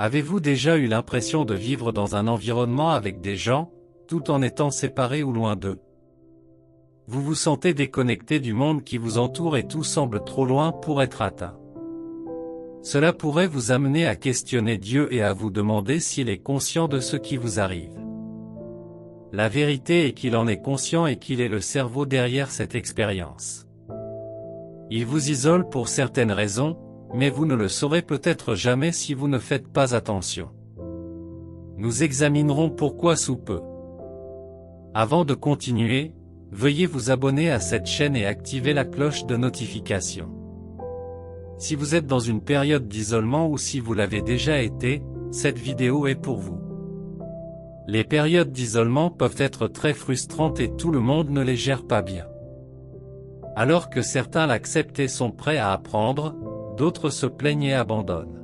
Avez-vous déjà eu l'impression de vivre dans un environnement avec des gens, tout en étant séparés ou loin d'eux? Vous vous sentez déconnecté du monde qui vous entoure et tout semble trop loin pour être atteint. Cela pourrait vous amener à questionner Dieu et à vous demander s'il est conscient de ce qui vous arrive. La vérité est qu'il en est conscient et qu'il est le cerveau derrière cette expérience. Il vous isole pour certaines raisons, mais vous ne le saurez peut-être jamais si vous ne faites pas attention. Nous examinerons pourquoi sous peu. Avant de continuer, veuillez vous abonner à cette chaîne et activer la cloche de notification. Si vous êtes dans une période d'isolement ou si vous l'avez déjà été, cette vidéo est pour vous. Les périodes d'isolement peuvent être très frustrantes et tout le monde ne les gère pas bien. Alors que certains l'acceptent et sont prêts à apprendre, d'autres se plaignent et abandonnent.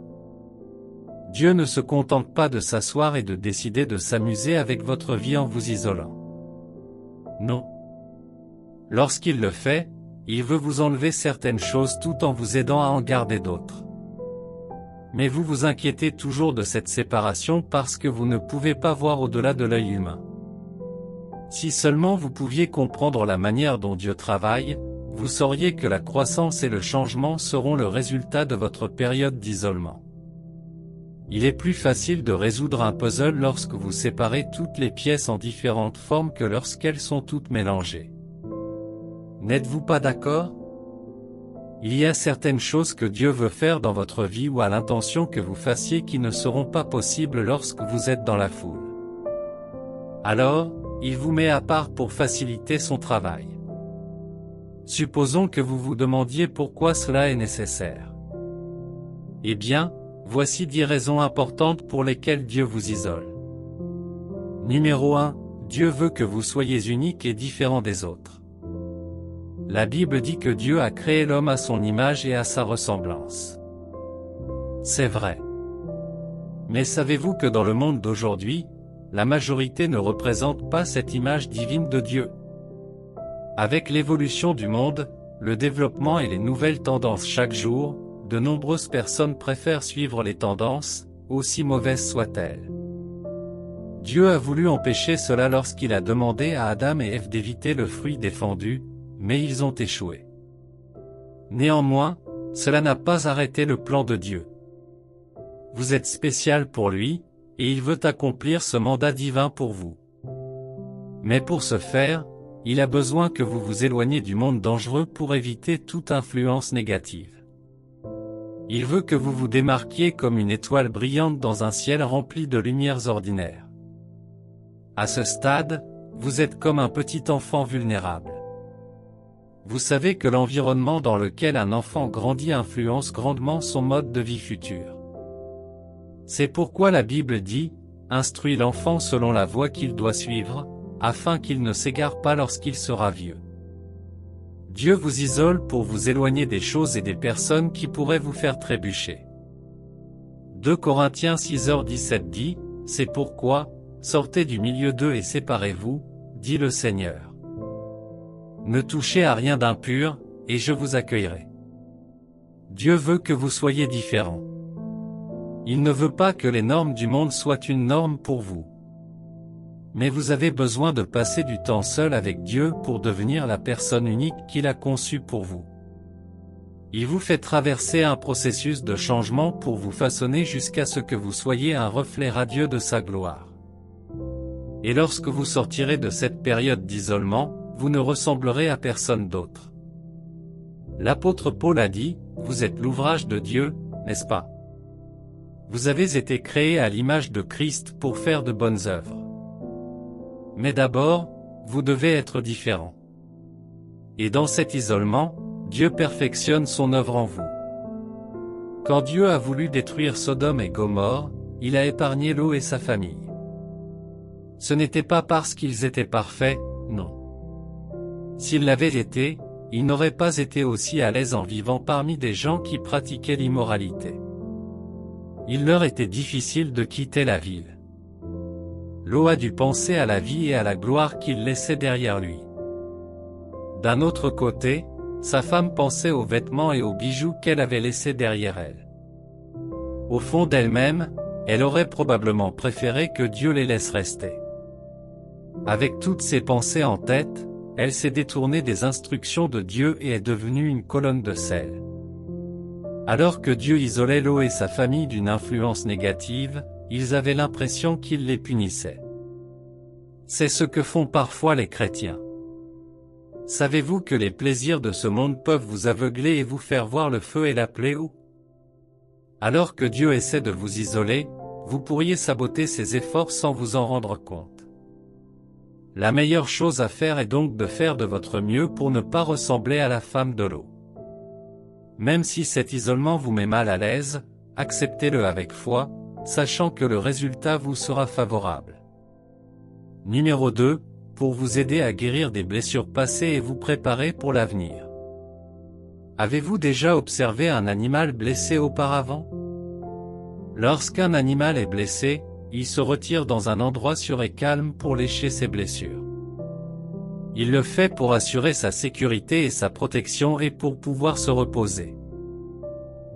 Dieu ne se contente pas de s'asseoir et de décider de s'amuser avec votre vie en vous isolant. Non. Lorsqu'il le fait, il veut vous enlever certaines choses tout en vous aidant à en garder d'autres. Mais vous vous inquiétez toujours de cette séparation parce que vous ne pouvez pas voir au-delà de l'œil humain. Si seulement vous pouviez comprendre la manière dont Dieu travaille, vous sauriez que la croissance et le changement seront le résultat de votre période d'isolement. Il est plus facile de résoudre un puzzle lorsque vous séparez toutes les pièces en différentes formes que lorsqu'elles sont toutes mélangées. N'êtes-vous pas d'accord? Il y a certaines choses que Dieu veut faire dans votre vie ou a l'intention que vous fassiez qui ne seront pas possibles lorsque vous êtes dans la foule. Alors, il vous met à part pour faciliter son travail. Supposons que vous vous demandiez pourquoi cela est nécessaire. Eh bien, voici 10 raisons importantes pour lesquelles Dieu vous isole. Numéro 1, Dieu veut que vous soyez unique et différent des autres. La Bible dit que Dieu a créé l'homme à son image et à sa ressemblance. C'est vrai. Mais savez-vous que dans le monde d'aujourd'hui, la majorité ne représente pas cette image divine de Dieu? Avec l'évolution du monde, le développement et les nouvelles tendances chaque jour, de nombreuses personnes préfèrent suivre les tendances, aussi mauvaises soient-elles. Dieu a voulu empêcher cela lorsqu'il a demandé à Adam et Ève d'éviter le fruit défendu, mais ils ont échoué. Néanmoins, cela n'a pas arrêté le plan de Dieu. Vous êtes spécial pour lui, et il veut accomplir ce mandat divin pour vous. Mais pour ce faire, il a besoin que vous vous éloigniez du monde dangereux pour éviter toute influence négative. Il veut que vous vous démarquiez comme une étoile brillante dans un ciel rempli de lumières ordinaires. À ce stade, vous êtes comme un petit enfant vulnérable. Vous savez que l'environnement dans lequel un enfant grandit influence grandement son mode de vie futur. C'est pourquoi la Bible dit « Instruis l'enfant selon la voie qu'il doit suivre, afin qu'il ne s'égare pas lorsqu'il sera vieux. » Dieu vous isole pour vous éloigner des choses et des personnes qui pourraient vous faire trébucher. 2 Corinthiens 6h17 dit « C'est pourquoi, sortez du milieu d'eux et séparez-vous, dit le Seigneur. Ne touchez à rien d'impur, et je vous accueillerai. » Dieu veut que vous soyez différents. Il ne veut pas que les normes du monde soient une norme pour vous. Mais vous avez besoin de passer du temps seul avec Dieu pour devenir la personne unique qu'il a conçue pour vous. Il vous fait traverser un processus de changement pour vous façonner jusqu'à ce que vous soyez un reflet radieux de sa gloire. Et lorsque vous sortirez de cette période d'isolement, vous ne ressemblerez à personne d'autre. L'apôtre Paul a dit, « Vous êtes l'ouvrage de Dieu, n'est-ce pas? Vous avez été créés à l'image de Christ pour faire de bonnes œuvres. Mais d'abord, vous devez être différent. » Et dans cet isolement, Dieu perfectionne son œuvre en vous. Quand Dieu a voulu détruire Sodome et Gomorrhe, il a épargné Lot et sa famille. Ce n'était pas parce qu'ils étaient parfaits, non. S'ils l'avaient été, ils n'auraient pas été aussi à l'aise en vivant parmi des gens qui pratiquaient l'immoralité. Il leur était difficile de quitter la ville. Lot a dû penser à la vie et à la gloire qu'il laissait derrière lui. D'un autre côté, sa femme pensait aux vêtements et aux bijoux qu'elle avait laissés derrière elle. Au fond d'elle-même, Elle aurait probablement préféré que Dieu les laisse rester. Avec toutes ses pensées en tête, elle s'est détournée des instructions de Dieu et est devenue une colonne de sel. Alors que Dieu isolait Lot et sa famille d'une influence négative, ils avaient l'impression qu'il les punissait. C'est ce que font parfois les chrétiens. Savez-vous que les plaisirs de ce monde peuvent vous aveugler et vous faire voir le feu et la plaie où? Alors que Dieu essaie de vous isoler, vous pourriez saboter ses efforts sans vous en rendre compte. La meilleure chose à faire est donc de faire de votre mieux pour ne pas ressembler à la femme de Lot. Même si cet isolement vous met mal à l'aise, acceptez-le avec foi, sachant que le résultat vous sera favorable. Numéro 2, pour vous aider à guérir des blessures passées et vous préparer pour l'avenir. Avez-vous déjà observé un animal blessé auparavant? Lorsqu'un animal est blessé, il se retire dans un endroit sûr et calme pour lécher ses blessures. Il le fait pour assurer sa sécurité et sa protection et pour pouvoir se reposer.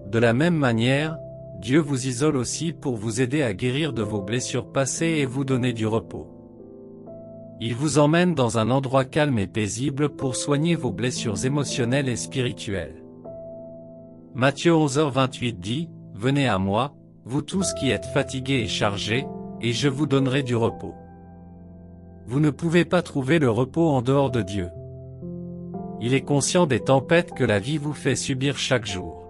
De la même manière, Dieu vous isole aussi pour vous aider à guérir de vos blessures passées et vous donner du repos. Il vous emmène dans un endroit calme et paisible pour soigner vos blessures émotionnelles et spirituelles. Matthieu 11h28 dit, « Venez à moi, vous tous qui êtes fatigués et chargés, et je vous donnerai du repos. » Vous ne pouvez pas trouver le repos en dehors de Dieu. Il est conscient des tempêtes que la vie vous fait subir chaque jour.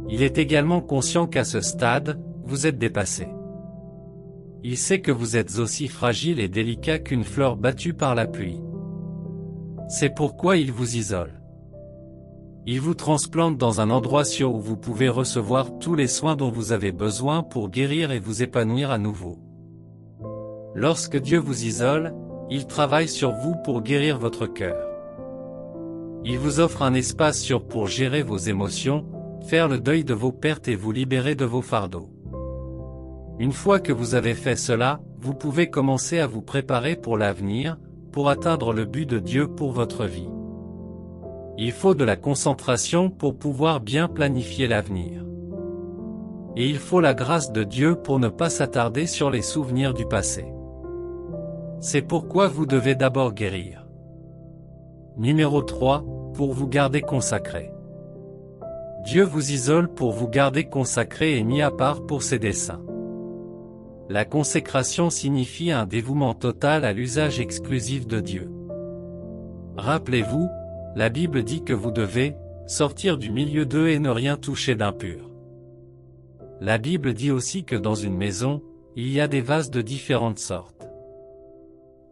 Il est également conscient qu'à ce stade, vous êtes dépassé. Il sait que vous êtes aussi fragile et délicat qu'une fleur battue par la pluie. C'est pourquoi il vous isole. Il vous transplante dans un endroit sûr où vous pouvez recevoir tous les soins dont vous avez besoin pour guérir et vous épanouir à nouveau. Lorsque Dieu vous isole, il travaille sur vous pour guérir votre cœur. Il vous offre un espace sûr pour gérer vos émotions, faire le deuil de vos pertes et vous libérer de vos fardeaux. Une fois que vous avez fait cela, vous pouvez commencer à vous préparer pour l'avenir, pour atteindre le but de Dieu pour votre vie. Il faut de la concentration pour pouvoir bien planifier l'avenir. Et il faut la grâce de Dieu pour ne pas s'attarder sur les souvenirs du passé. C'est pourquoi vous devez d'abord guérir. Numéro 3, pour vous garder consacré. Dieu vous isole pour vous garder consacré et mis à part pour ses desseins. La consécration signifie un dévouement total à l'usage exclusif de Dieu. Rappelez-vous, la Bible dit que vous devez sortir du milieu d'eux et ne rien toucher d'impur. La Bible dit aussi que dans une maison, il y a des vases de différentes sortes.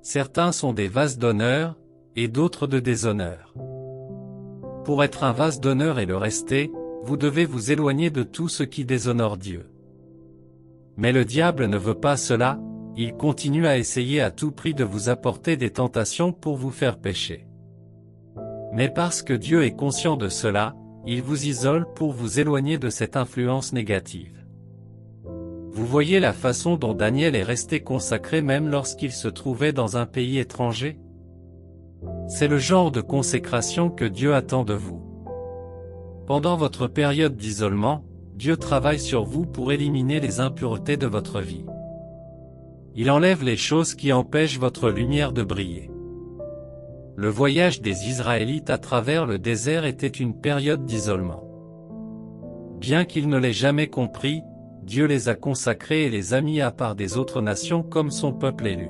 Certains sont des vases d'honneur, et d'autres de déshonneur. Pour être un vase d'honneur et le rester, vous devez vous éloigner de tout ce qui déshonore Dieu. Mais le diable ne veut pas cela, il continue à essayer à tout prix de vous apporter des tentations pour vous faire pécher. Mais parce que Dieu est conscient de cela, il vous isole pour vous éloigner de cette influence négative. Vous voyez la façon dont Daniel est resté consacré même lorsqu'il se trouvait dans un pays étranger? C'est le genre de consécration que Dieu attend de vous. Pendant votre période d'isolement, Dieu travaille sur vous pour éliminer les impuretés de votre vie. Il enlève les choses qui empêchent votre lumière de briller. Le voyage des Israélites à travers le désert était une période d'isolement. Bien qu'ils ne l'aient jamais compris, Dieu les a consacrés et les a mis à part des autres nations comme son peuple élu.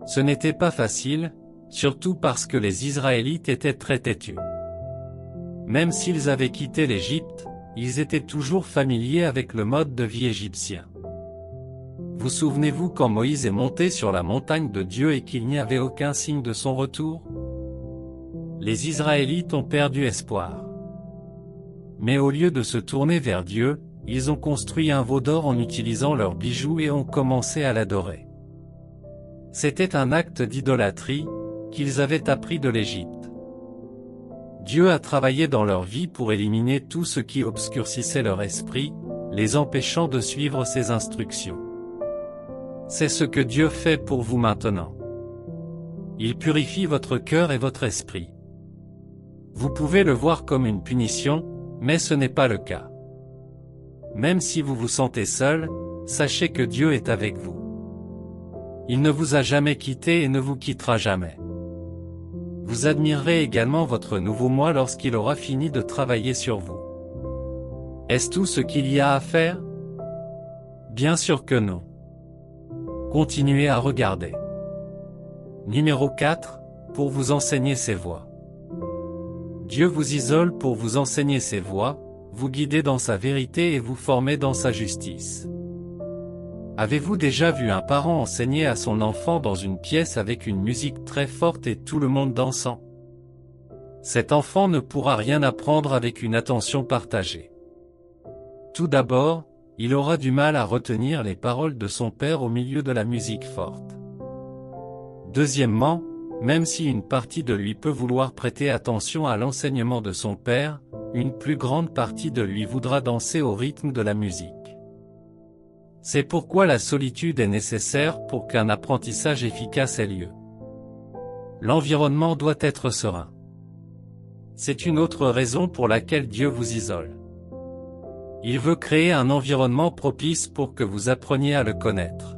Ce n'était pas facile, surtout parce que les Israélites étaient très têtus. Même s'ils avaient quitté l'Égypte, ils étaient toujours familiers avec le mode de vie égyptien. Vous souvenez-vous quand Moïse est monté sur la montagne de Dieu et qu'il n'y avait aucun signe de son retour? Les Israélites ont perdu espoir. Mais au lieu de se tourner vers Dieu, ils ont construit un veau d'or en utilisant leurs bijoux et ont commencé à l'adorer. C'était un acte d'idolâtrie, qu'ils avaient appris de l'Égypte. Dieu a travaillé dans leur vie pour éliminer tout ce qui obscurcissait leur esprit, les empêchant de suivre ses instructions. C'est ce que Dieu fait pour vous maintenant. Il purifie votre cœur et votre esprit. Vous pouvez le voir comme une punition, mais ce n'est pas le cas. Même si vous vous sentez seul, sachez que Dieu est avec vous. Il ne vous a jamais quitté et ne vous quittera jamais. Vous admirerez également votre nouveau moi lorsqu'il aura fini de travailler sur vous. Est-ce tout ce qu'il y a à faire? Bien sûr que non. Continuez à regarder. Numéro 4, pour vous enseigner ses voies. Dieu vous isole pour vous enseigner ses voies, vous guider dans sa vérité et vous former dans sa justice. Avez-vous déjà vu un parent enseigner à son enfant dans une pièce avec une musique très forte et tout le monde dansant? Cet enfant ne pourra rien apprendre avec une attention partagée. Tout d'abord, il aura du mal à retenir les paroles de son père au milieu de la musique forte. Deuxièmement, même si une partie de lui peut vouloir prêter attention à l'enseignement de son père, une plus grande partie de lui voudra danser au rythme de la musique. C'est pourquoi la solitude est nécessaire pour qu'un apprentissage efficace ait lieu. L'environnement doit être serein. C'est une autre raison pour laquelle Dieu vous isole. Il veut créer un environnement propice pour que vous appreniez à le connaître.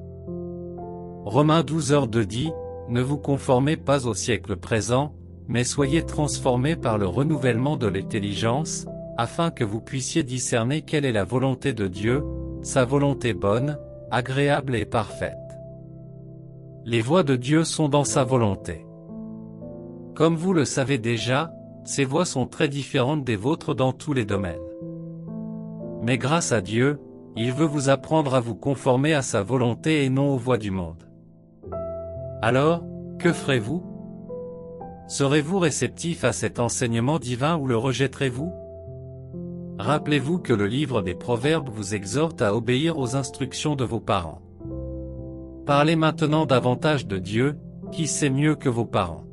Romains 12:2 dit, « Ne vous conformez pas au siècle présent, mais soyez transformés par le renouvellement de l'intelligence, afin que vous puissiez discerner quelle est la volonté de Dieu, sa volonté bonne, agréable et parfaite. » Les voies de Dieu sont dans sa volonté. Comme vous le savez déjà, ses voies sont très différentes des vôtres dans tous les domaines. Mais grâce à Dieu, il veut vous apprendre à vous conformer à sa volonté et non aux voies du monde. Alors, que ferez-vous? Serez-vous réceptif à cet enseignement divin ou le rejetterez-vous? Rappelez-vous que le livre des Proverbes vous exhorte à obéir aux instructions de vos parents. Parlez maintenant davantage de Dieu, qui sait mieux que vos parents.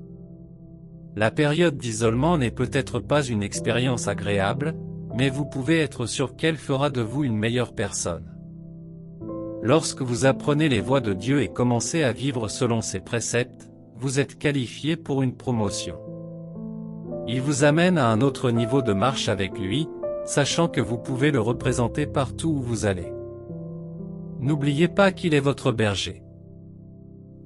La période d'isolement n'est peut-être pas une expérience agréable, mais vous pouvez être sûr qu'elle fera de vous une meilleure personne. Lorsque vous apprenez les voies de Dieu et commencez à vivre selon ses préceptes, vous êtes qualifié pour une promotion. Il vous amène à un autre niveau de marche avec lui, sachant que vous pouvez le représenter partout où vous allez. N'oubliez pas qu'il est votre berger.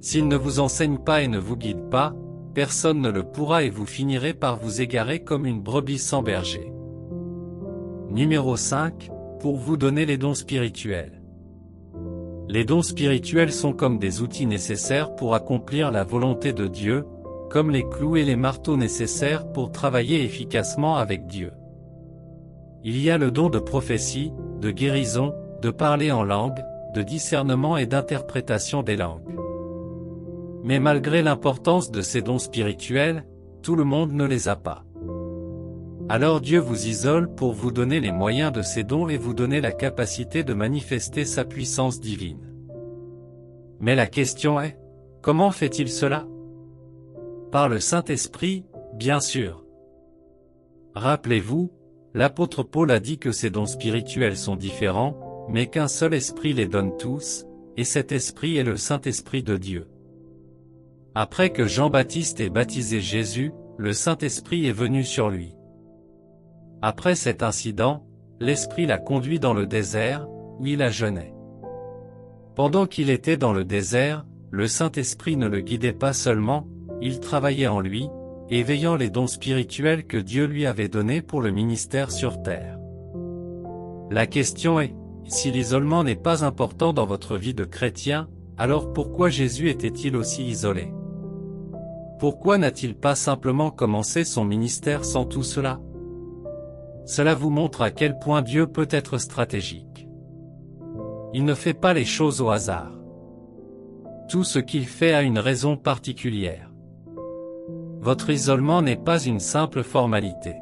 S'il ne vous enseigne pas et ne vous guide pas, personne ne le pourra et vous finirez par vous égarer comme une brebis sans berger. Numéro 5, pour vous donner les dons spirituels. Les dons spirituels sont comme des outils nécessaires pour accomplir la volonté de Dieu, comme les clous et les marteaux nécessaires pour travailler efficacement avec Dieu. Il y a le don de prophétie, de guérison, de parler en langue, de discernement et d'interprétation des langues. Mais malgré l'importance de ces dons spirituels, tout le monde ne les a pas. Alors Dieu vous isole pour vous donner les moyens de ces dons et vous donner la capacité de manifester sa puissance divine. Mais la question est, comment fait-il cela? Par le Saint-Esprit, bien sûr. Rappelez-vous, l'apôtre Paul a dit que ces dons spirituels sont différents, mais qu'un seul esprit les donne tous, et cet esprit est le Saint-Esprit de Dieu. Après que Jean-Baptiste ait baptisé Jésus, le Saint-Esprit est venu sur lui. Après cet incident, l'Esprit l'a conduit dans le désert, où il a jeûné. Pendant qu'il était dans le désert, le Saint-Esprit ne le guidait pas seulement, il travaillait en lui, éveillant les dons spirituels que Dieu lui avait donnés pour le ministère sur terre. La question est, si l'isolement n'est pas important dans votre vie de chrétien, alors pourquoi Jésus était-il aussi isolé? Pourquoi n'a-t-il pas simplement commencé son ministère sans tout cela? Cela vous montre à quel point Dieu peut être stratégique. Il ne fait pas les choses au hasard. Tout ce qu'il fait a une raison particulière. Votre isolement n'est pas une simple formalité.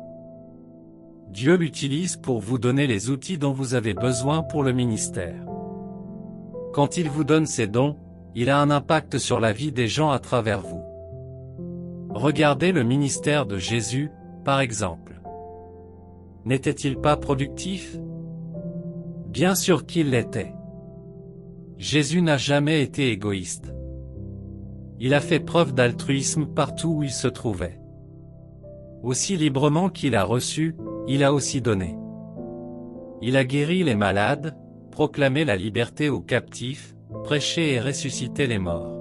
Dieu l'utilise pour vous donner les outils dont vous avez besoin pour le ministère. Quand il vous donne ces dons, il a un impact sur la vie des gens à travers vous. Regardez le ministère de Jésus, par exemple. N'était-il pas productif? Bien sûr qu'il l'était. Jésus n'a jamais été égoïste. Il a fait preuve d'altruisme partout où il se trouvait. Aussi librement qu'il a reçu, il a aussi donné. Il a guéri les malades, proclamé la liberté aux captifs, prêché et ressuscité les morts.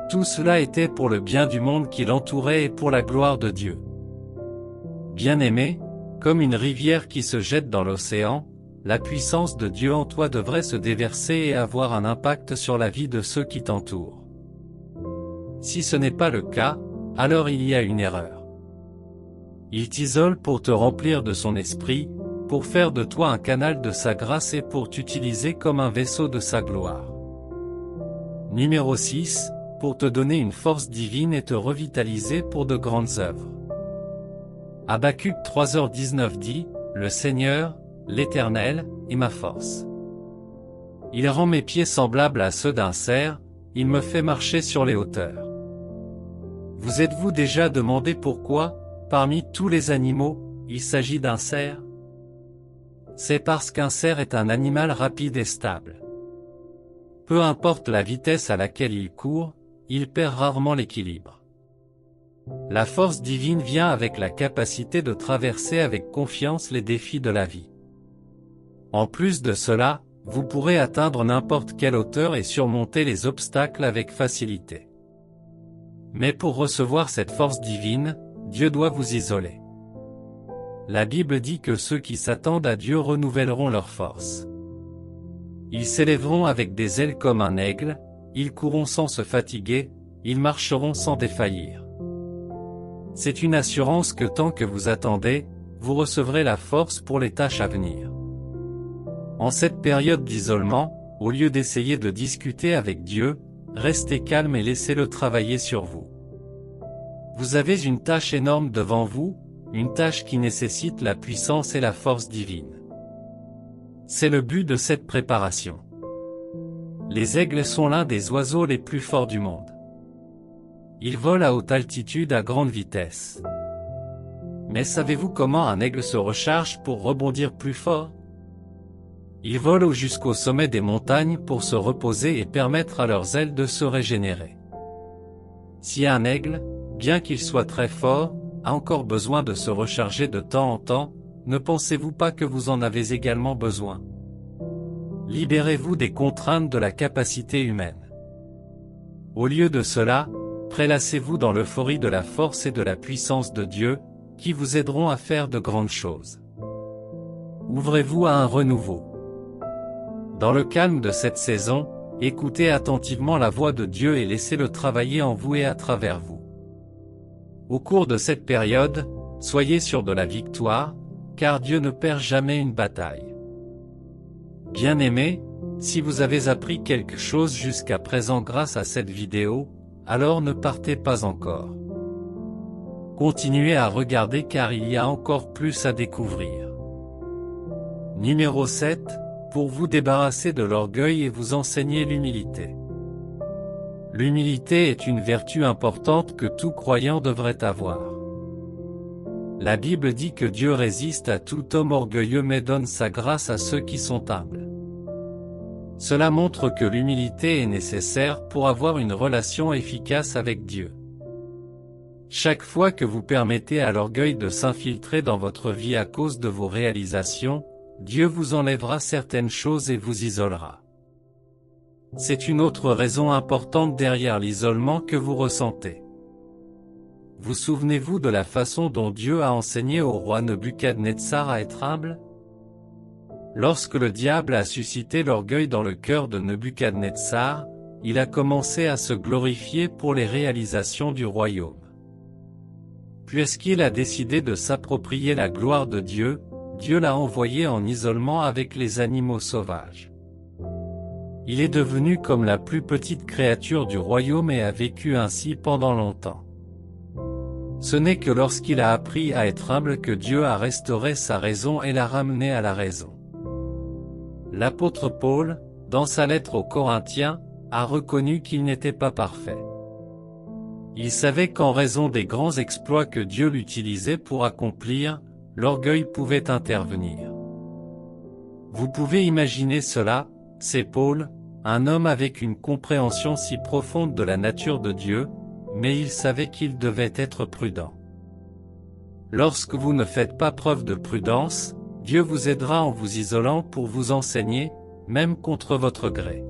Tout cela était pour le bien du monde qui l'entourait et pour la gloire de Dieu. Bien-aimé, comme une rivière qui se jette dans l'océan, la puissance de Dieu en toi devrait se déverser et avoir un impact sur la vie de ceux qui t'entourent. Si ce n'est pas le cas, alors il y a une erreur. Il t'isole pour te remplir de son esprit, pour faire de toi un canal de sa grâce et pour t'utiliser comme un vaisseau de sa gloire. Numéro 6, pour te donner une force divine et te revitaliser pour de grandes œuvres. Habacuc 3h19 dit, « Le Seigneur, l'Éternel, est ma force. Il rend mes pieds semblables à ceux d'un cerf, il me fait marcher sur les hauteurs. » Vous êtes-vous déjà demandé pourquoi, parmi tous les animaux, il s'agit d'un cerf? C'est parce qu'un cerf est un animal rapide et stable. Peu importe la vitesse à laquelle il court, il perd rarement l'équilibre. La force divine vient avec la capacité de traverser avec confiance les défis de la vie. En plus de cela, vous pourrez atteindre n'importe quelle hauteur et surmonter les obstacles avec facilité. Mais pour recevoir cette force divine, Dieu doit vous isoler. La Bible dit que ceux qui s'attendent à Dieu renouvelleront leur force. Ils s'élèveront avec des ailes comme un aigle, ils courront sans se fatiguer, ils marcheront sans défaillir. C'est une assurance que tant que vous attendez, vous recevrez la force pour les tâches à venir. En cette période d'isolement, au lieu d'essayer de discuter avec Dieu, restez calme et laissez-le travailler sur vous. Vous avez une tâche énorme devant vous, une tâche qui nécessite la puissance et la force divine. C'est le but de cette préparation. Les aigles sont l'un des oiseaux les plus forts du monde. Ils volent à haute altitude à grande vitesse. Mais savez-vous comment un aigle se recharge pour rebondir plus fort? Ils volent jusqu'au sommet des montagnes pour se reposer et permettre à leurs ailes de se régénérer. Si un aigle, bien qu'il soit très fort, a encore besoin de se recharger de temps en temps, ne pensez-vous pas que vous en avez également besoin? Libérez-vous des contraintes de la capacité humaine. Au lieu de cela, prélassez-vous dans l'euphorie de la force et de la puissance de Dieu, qui vous aideront à faire de grandes choses. Ouvrez-vous à un renouveau. Dans le calme de cette saison, écoutez attentivement la voix de Dieu et laissez-le travailler en vous et à travers vous. Au cours de cette période, soyez sûr de la victoire, car Dieu ne perd jamais une bataille. Bien-aimés, si vous avez appris quelque chose jusqu'à présent grâce à cette vidéo, alors ne partez pas encore. Continuez à regarder car il y a encore plus à découvrir. Numéro 7, pour vous débarrasser de l'orgueil et vous enseigner l'humilité. L'humilité est une vertu importante que tout croyant devrait avoir. La Bible dit que Dieu résiste à tout homme orgueilleux mais donne sa grâce à ceux qui sont humbles. Cela montre que l'humilité est nécessaire pour avoir une relation efficace avec Dieu. Chaque fois que vous permettez à l'orgueil de s'infiltrer dans votre vie à cause de vos réalisations, Dieu vous enlèvera certaines choses et vous isolera. C'est une autre raison importante derrière l'isolement que vous ressentez. Vous souvenez-vous de la façon dont Dieu a enseigné au roi Nebuchadnezzar à être humble? Lorsque le diable a suscité l'orgueil dans le cœur de Nebuchadnezzar, il a commencé à se glorifier pour les réalisations du royaume. Puisqu'il a décidé de s'approprier la gloire de Dieu, Dieu l'a envoyé en isolement avec les animaux sauvages. Il est devenu comme la plus petite créature du royaume et a vécu ainsi pendant longtemps. Ce n'est que lorsqu'il a appris à être humble que Dieu a restauré sa raison et l'a ramené à la raison. L'apôtre Paul, dans sa lettre aux Corinthiens, a reconnu qu'il n'était pas parfait. Il savait qu'en raison des grands exploits que Dieu l'utilisait pour accomplir, l'orgueil pouvait intervenir. Vous pouvez imaginer cela, c'est Paul, un homme avec une compréhension si profonde de la nature de Dieu, mais il savait qu'il devait être prudent. Lorsque vous ne faites pas preuve de prudence, Dieu vous aidera en vous isolant pour vous enseigner, même contre votre gré.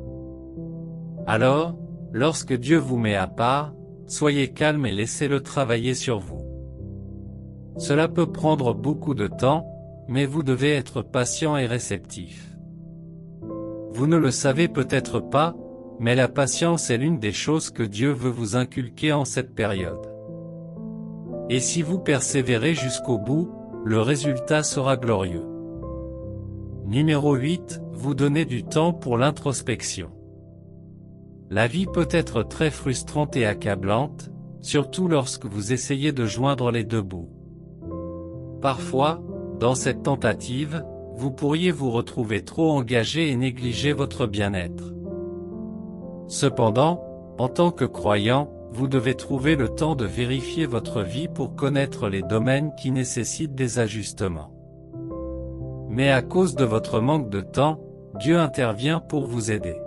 Alors, lorsque Dieu vous met à part, soyez calme et laissez-le travailler sur vous. Cela peut prendre beaucoup de temps, mais vous devez être patient et réceptif. Vous ne le savez peut-être pas, mais la patience est l'une des choses que Dieu veut vous inculquer en cette période. Et si vous persévérez jusqu'au bout, le résultat sera glorieux. Numéro 8, vous donnez du temps pour l'introspection. La vie peut être très frustrante et accablante, surtout lorsque vous essayez de joindre les deux bouts. Parfois, dans cette tentative, vous pourriez vous retrouver trop engagé et négliger votre bien-être. Cependant, en tant que croyant, vous devez trouver le temps de vérifier votre vie pour connaître les domaines qui nécessitent des ajustements. Mais à cause de votre manque de temps, Dieu intervient pour vous aider.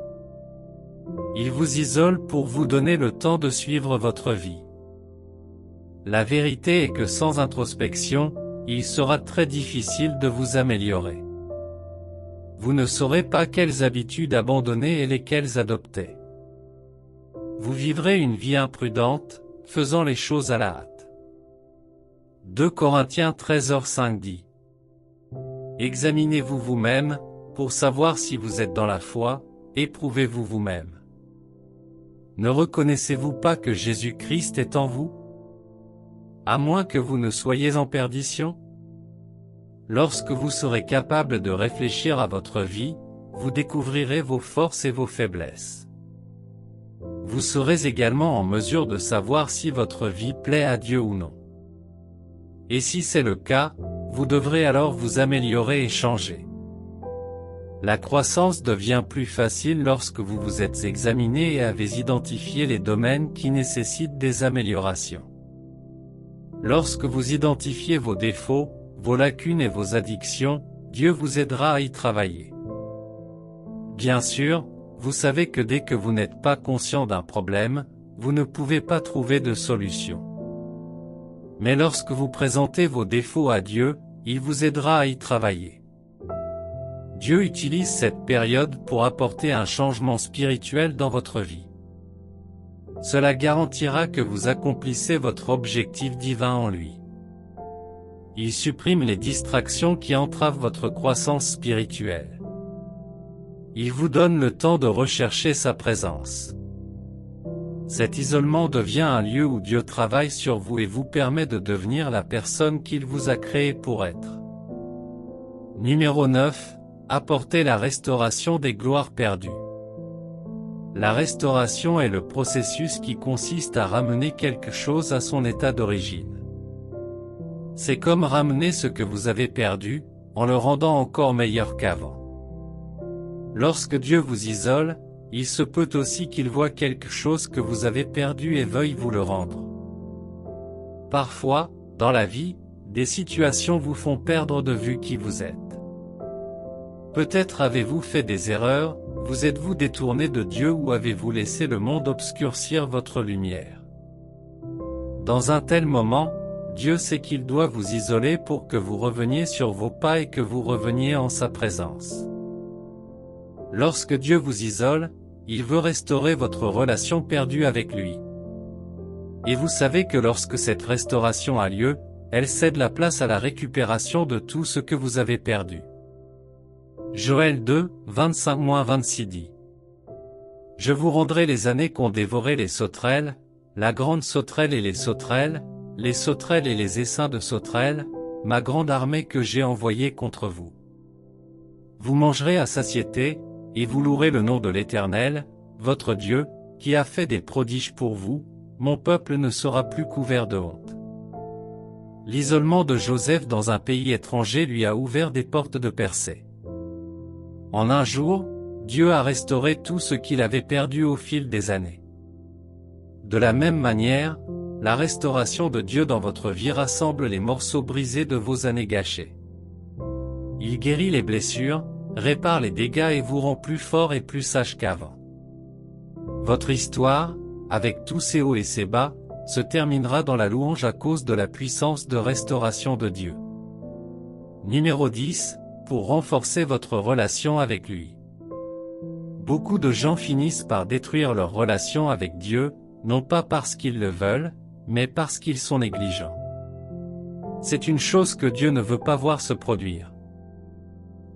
Il vous isole pour vous donner le temps de suivre votre vie. La vérité est que sans introspection, il sera très difficile de vous améliorer. Vous ne saurez pas quelles habitudes abandonner et lesquelles adopter. Vous vivrez une vie imprudente, faisant les choses à la hâte. 2 Corinthiens 13h5 dit: Examinez-vous vous-même, pour savoir si vous êtes dans la foi, éprouvez-vous vous-même. Ne reconnaissez-vous pas que Jésus-Christ est en vous? À moins que vous ne soyez en perdition? Lorsque vous serez capable de réfléchir à votre vie, vous découvrirez vos forces et vos faiblesses. Vous serez également en mesure de savoir si votre vie plaît à Dieu ou non. Et si c'est le cas, vous devrez alors vous améliorer et changer. La croissance devient plus facile lorsque vous vous êtes examiné et avez identifié les domaines qui nécessitent des améliorations. Lorsque vous identifiez vos défauts, vos lacunes et vos addictions, Dieu vous aidera à y travailler. Bien sûr, vous savez que dès que vous n'êtes pas conscient d'un problème, vous ne pouvez pas trouver de solution. Mais lorsque vous présentez vos défauts à Dieu, il vous aidera à y travailler. Dieu utilise cette période pour apporter un changement spirituel dans votre vie. Cela garantira que vous accomplissez votre objectif divin en lui. Il supprime les distractions qui entravent votre croissance spirituelle. Il vous donne le temps de rechercher sa présence. Cet isolement devient un lieu où Dieu travaille sur vous et vous permet de devenir la personne qu'il vous a créée pour être. Numéro 9. Apporter la restauration des gloires perdues. La restauration est le processus qui consiste à ramener quelque chose à son état d'origine. C'est comme ramener ce que vous avez perdu, en le rendant encore meilleur qu'avant. Lorsque Dieu vous isole, il se peut aussi qu'il voie quelque chose que vous avez perdu et veuille vous le rendre. Parfois, dans la vie, des situations vous font perdre de vue qui vous êtes. Peut-être avez-vous fait des erreurs, vous êtes-vous détourné de Dieu ou avez-vous laissé le monde obscurcir votre lumière? Dans un tel moment, Dieu sait qu'il doit vous isoler pour que vous reveniez sur vos pas et que vous reveniez en sa présence. Lorsque Dieu vous isole, il veut restaurer votre relation perdue avec lui. Et vous savez que lorsque cette restauration a lieu, elle cède la place à la récupération de tout ce que vous avez perdu. Joël 2, 25-26 dit: Je vous rendrai les années qu'ont dévoré les sauterelles, la grande sauterelle et les sauterelles et les essaims de sauterelles, ma grande armée que j'ai envoyée contre vous. Vous mangerez à satiété, et vous louerez le nom de l'Éternel, votre Dieu, qui a fait des prodiges pour vous, mon peuple ne sera plus couvert de honte. L'isolement de Joseph dans un pays étranger lui a ouvert des portes de percée. En un jour, Dieu a restauré tout ce qu'il avait perdu au fil des années. De la même manière, la restauration de Dieu dans votre vie rassemble les morceaux brisés de vos années gâchées. Il guérit les blessures, répare les dégâts et vous rend plus fort et plus sage qu'avant. Votre histoire, avec tous ses hauts et ses bas, se terminera dans la louange à cause de la puissance de restauration de Dieu. Numéro 10, pour renforcer votre relation avec lui. Beaucoup de gens finissent par détruire leur relation avec Dieu, non pas parce qu'ils le veulent, mais parce qu'ils sont négligents. C'est une chose que Dieu ne veut pas voir se produire.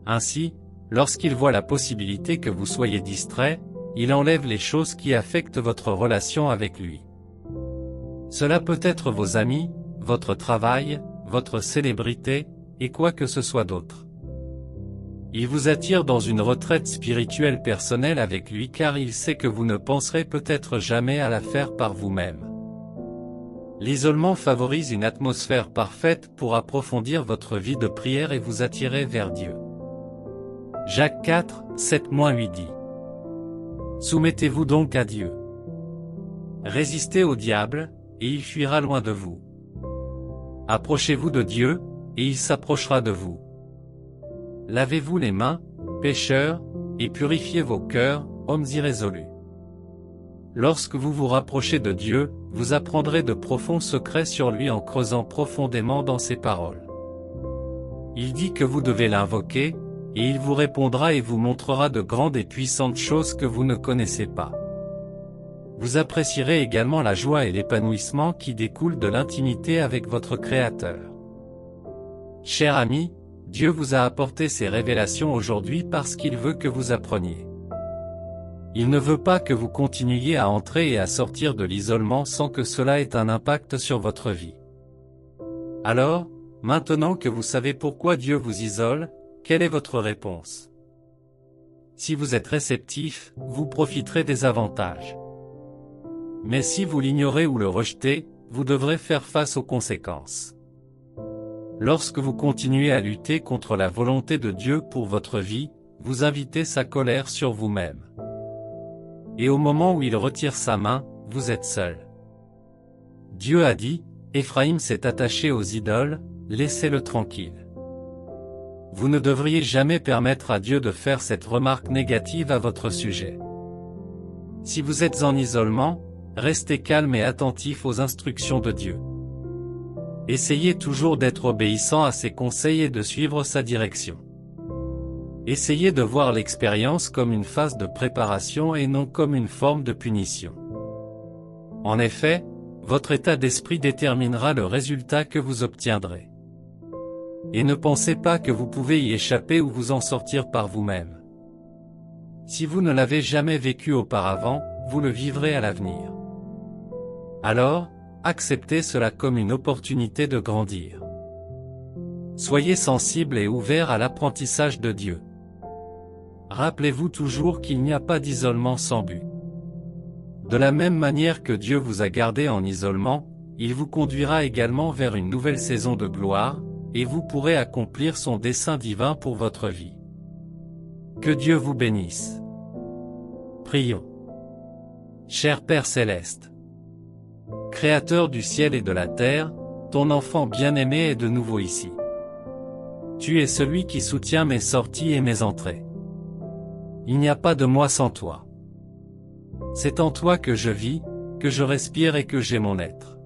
Ainsi, lorsqu'il voit la possibilité que vous soyez distrait, il enlève les choses qui affectent votre relation avec lui. Cela peut être vos amis, votre travail, votre célébrité, et quoi que ce soit d'autre. Il vous attire dans une retraite spirituelle personnelle avec lui car il sait que vous ne penserez peut-être jamais à la faire par vous-même. L'isolement favorise une atmosphère parfaite pour approfondir votre vie de prière et vous attirer vers Dieu. Jacques 4, 7-8 dit. Soumettez-vous donc à Dieu. Résistez au diable, et il fuira loin de vous. Approchez-vous de Dieu, et il s'approchera de vous. Lavez-vous les mains, pécheurs, et purifiez vos cœurs, hommes irrésolus. Lorsque vous vous rapprochez de Dieu, vous apprendrez de profonds secrets sur lui en creusant profondément dans ses paroles. Il dit que vous devez l'invoquer, et il vous répondra et vous montrera de grandes et puissantes choses que vous ne connaissez pas. Vous apprécierez également la joie et l'épanouissement qui découlent de l'intimité avec votre Créateur. Cher ami, Dieu vous a apporté ces révélations aujourd'hui parce qu'il veut que vous appreniez. Il ne veut pas que vous continuiez à entrer et à sortir de l'isolement sans que cela ait un impact sur votre vie. Alors, maintenant que vous savez pourquoi Dieu vous isole, quelle est votre réponse? Si vous êtes réceptif, vous profiterez des avantages. Mais si vous l'ignorez ou le rejetez, vous devrez faire face aux conséquences. Lorsque vous continuez à lutter contre la volonté de Dieu pour votre vie, vous invitez sa colère sur vous-même. Et au moment où il retire sa main, vous êtes seul. Dieu a dit, Éphraïm s'est attaché aux idoles, laissez-le tranquille. Vous ne devriez jamais permettre à Dieu de faire cette remarque négative à votre sujet. Si vous êtes en isolement, restez calme et attentif aux instructions de Dieu. Essayez toujours d'être obéissant à ses conseils et de suivre sa direction. Essayez de voir l'expérience comme une phase de préparation et non comme une forme de punition. En effet, votre état d'esprit déterminera le résultat que vous obtiendrez. Et ne pensez pas que vous pouvez y échapper ou vous en sortir par vous-même. Si vous ne l'avez jamais vécu auparavant, vous le vivrez à l'avenir. Alors, acceptez cela comme une opportunité de grandir. Soyez sensible et ouvert à l'apprentissage de Dieu. Rappelez-vous toujours qu'il n'y a pas d'isolement sans but. De la même manière que Dieu vous a gardé en isolement, il vous conduira également vers une nouvelle saison de gloire, et vous pourrez accomplir son dessein divin pour votre vie. Que Dieu vous bénisse. Prions. Cher Père Céleste, Créateur du ciel et de la terre, ton enfant bien-aimé est de nouveau ici. Tu es celui qui soutient mes sorties et mes entrées. Il n'y a pas de moi sans toi. C'est en toi que je vis, que je respire et que j'ai mon être.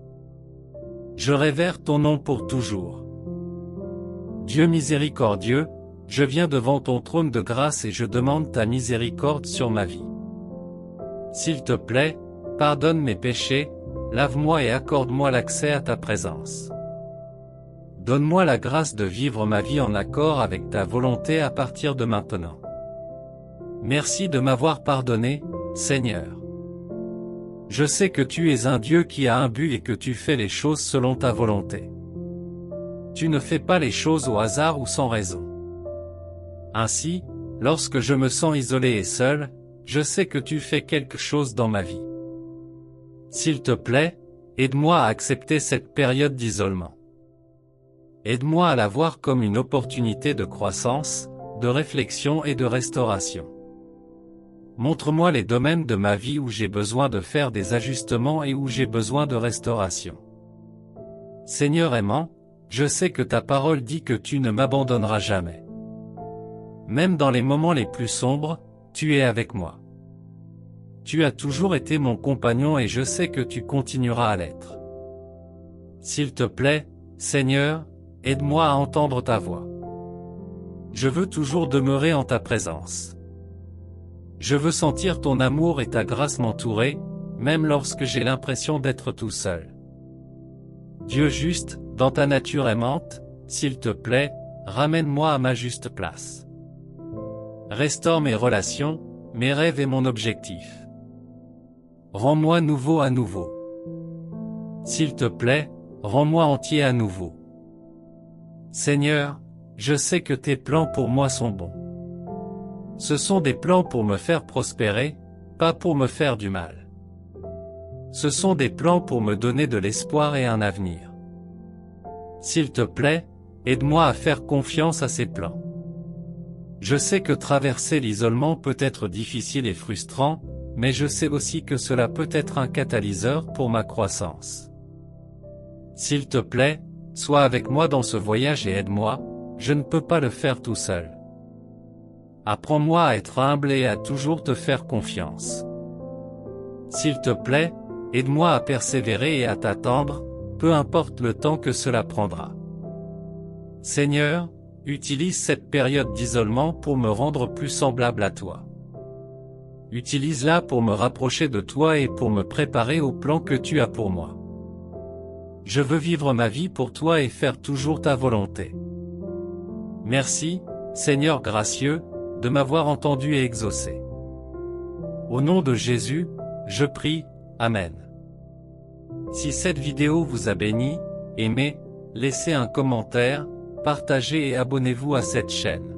Je révère ton nom pour toujours. Dieu miséricordieux, je viens devant ton trône de grâce et je demande ta miséricorde sur ma vie. S'il te plaît, pardonne mes péchés, lave-moi et accorde-moi l'accès à ta présence. Donne-moi la grâce de vivre ma vie en accord avec ta volonté à partir de maintenant. Merci de m'avoir pardonné, Seigneur. Je sais que tu es un Dieu qui a un but et que tu fais les choses selon ta volonté. Tu ne fais pas les choses au hasard ou sans raison. Ainsi, lorsque je me sens isolé et seul, je sais que tu fais quelque chose dans ma vie. S'il te plaît, aide-moi à accepter cette période d'isolement. Aide-moi à la voir comme une opportunité de croissance, de réflexion et de restauration. Montre-moi les domaines de ma vie où j'ai besoin de faire des ajustements et où j'ai besoin de restauration. Seigneur aimant, je sais que ta parole dit que tu ne m'abandonneras jamais. Même dans les moments les plus sombres, tu es avec moi. Tu as toujours été mon compagnon et je sais que tu continueras à l'être. S'il te plaît, Seigneur, aide-moi à entendre ta voix. Je veux toujours demeurer en ta présence. Je veux sentir ton amour et ta grâce m'entourer, même lorsque j'ai l'impression d'être tout seul. Dieu juste, dans ta nature aimante, s'il te plaît, ramène-moi à ma juste place. Restaure mes relations, mes rêves et mon objectif. Rends-moi nouveau à nouveau. S'il te plaît, rends-moi entier à nouveau. Seigneur, je sais que tes plans pour moi sont bons. Ce sont des plans pour me faire prospérer, pas pour me faire du mal. Ce sont des plans pour me donner de l'espoir et un avenir. S'il te plaît, aide-moi à faire confiance à ces plans. Je sais que traverser l'isolement peut être difficile et frustrant, mais je sais aussi que cela peut être un catalyseur pour ma croissance. S'il te plaît, sois avec moi dans ce voyage et aide-moi, je ne peux pas le faire tout seul. Apprends-moi à être humble et à toujours te faire confiance. S'il te plaît, aide-moi à persévérer et à t'attendre, peu importe le temps que cela prendra. Seigneur, utilise cette période d'isolement pour me rendre plus semblable à toi. Utilise-la pour me rapprocher de toi et pour me préparer au plan que tu as pour moi. Je veux vivre ma vie pour toi et faire toujours ta volonté. Merci, Seigneur gracieux, de m'avoir entendu et exaucé. Au nom de Jésus, je prie, Amen. Si cette vidéo vous a béni, aimez, laissez un commentaire, partagez et abonnez-vous à cette chaîne.